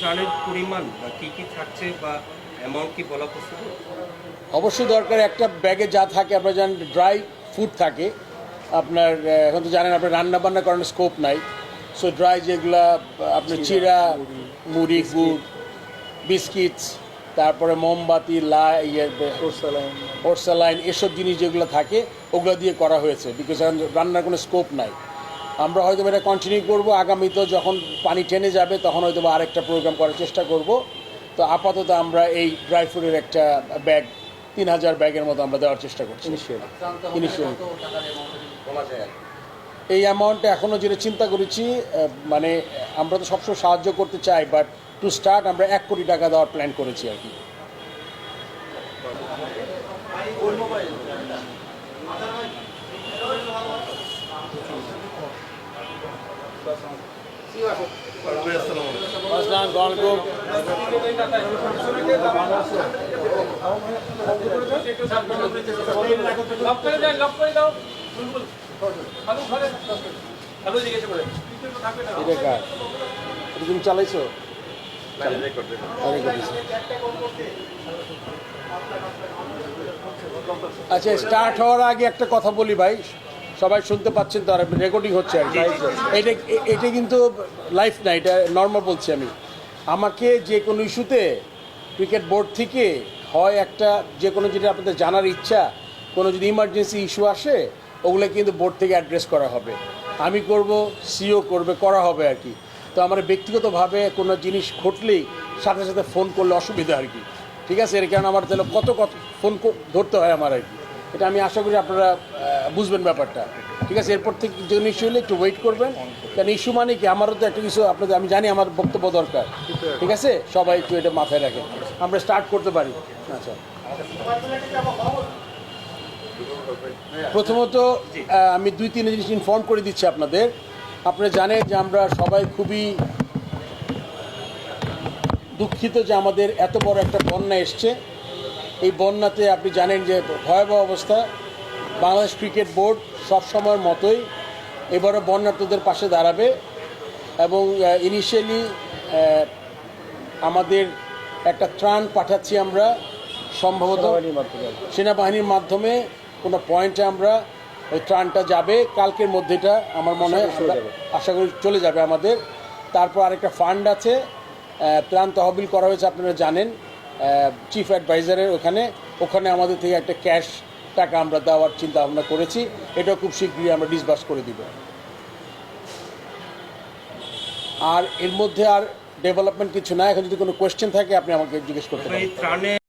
ত্রাণের পরিমাণ বা কি থাকছে বা অ্যামাউন্ট কি বলা পসিবল? অবশ্যই দরকার। একটা ব্যাগে যা থাকে আপনার জানেন, ড্রাই ফুড থাকে আপনার। এখন তো জানেন আপনার রান্না বান্না করার স্কোপ নাই। সো ড্রাই যেগুলা আপনার চিরা, মুড়ি, গুড়, বিস্কিটস, তারপরে মোমবাতি, ওরসালাইন, এসব জিনিস যেগুলো থাকে ওগুলো দিয়ে করা হয়েছে, বিকজ এখন রান্নার কোনো স্কোপ নাই। আমরা হয়তো এটা কন্টিনিউ করব, আগামীতে যখন পানি টেনে যাবে তখন হয়তো আরেকটা প্রোগ্রাম করার চেষ্টা করব। তো আপাতত আমরা এই ড্রাই ফ্রুটের একটা ব্যাগ 3000 ব্যাগের মতো আমরা দেওয়ার চেষ্টা করছি। এই অ্যামাউন্টটা এখনও যেটা চিন্তা করেছি, মানে আমরা তো সবসময় সাহায্য করতে চাই, বাট টু স্টার্ট আমরা 1 কোটি টাকা দেওয়ার প্ল্যান করেছি আর কি। তুমি চালাইছো? আচ্ছা, স্টার্ট হওয়ার আগে একটা কথা বলি ভাই, সবাই শুনতে পাচ্ছেন তো, আর রেকর্ডিং হচ্ছে আর কি। এটা কিন্তু লাইফ না, এটা নর্মাল বলছি আমি। আমাকে যে কোনো ইস্যুতে ক্রিকেট বোর্ড থেকে হয় একটা যে কোনো যেটা আপনাদের জানার ইচ্ছা, কোনো যদি ইমার্জেন্সি ইস্যু আসে ওগুলো কিন্তু বোর্ড থেকে অ্যাড্রেস করা হবে। আমি করব, সিও করবে, করা হবে আর কি। তো আমার ব্যক্তিগতভাবে কোনো জিনিস ঘটলেই সাথে সাথে ফোন করলে অসুবিধা আর কি। ঠিক আছে, এর কারণে আমার তাহলে কত ফোন ধরতে হয় আমার আর কি। এটা আমি আশা করি আপনারা বুঝবেন ব্যাপারটা। ঠিক আছে, এরপর থেকে যে ইস্যু হলে একটু ওয়েট করবেন, কারণ ইস্যু মানে কি, আমারও তো একটা কিছু আপনাদের, আমি জানি আমার বক্তব্য দরকার। ঠিক আছে, সবাই একটু এটা মাথায় রাখেন। আমরা স্টার্ট করতে পারি। আচ্ছা, প্রথমত আমি 2-3 জিনিস ইনফর্ম করে দিচ্ছি আপনাদের। আপনারা জানেন যে আমরা সবাই খুবই দুঃখিত যে আমাদের এত বড় একটা বন্যা এসছে। এই বন্যাতে আপনি জানেন যে ভয়াবহ অবস্থা। বাংলাদেশ ক্রিকেট বোর্ড সবসময়ের মতোই এবারও বন্যার্তদের পাশে দাঁড়াবে, এবং ইনিশিয়ালি আমাদের একটা ত্রাণ পাঠাচ্ছি আমরা, সম্ভবত সেনাবাহিনীর মাধ্যমে কোনো পয়েন্টে আমরা ওই ত্রাণটা যাবে কালকের মধ্যেটা আমার মনে হয়, আশা করি চলে যাবে আমাদের। তারপর আরেকটা ফান্ড আছে, ত্রাণ তহবিল করা হয়েছে আপনারা জানেন চিফ অ্যাডভাইজারের ওখানে আমাদের থেকে একটা ক্যাশ টাকা আমরা দেওয়ার চিন্তা ভাবনা করেছি। এটাও খুব শীঘ্রই আমরা ডিসবার্স করে দিব। আর এর মধ্যে আর ডেভেলপমেন্ট কিছু না। এখন যদি কোনো কোয়েশ্চেন থাকে আপনি আমাকে জিজ্ঞেস করতে পারেন।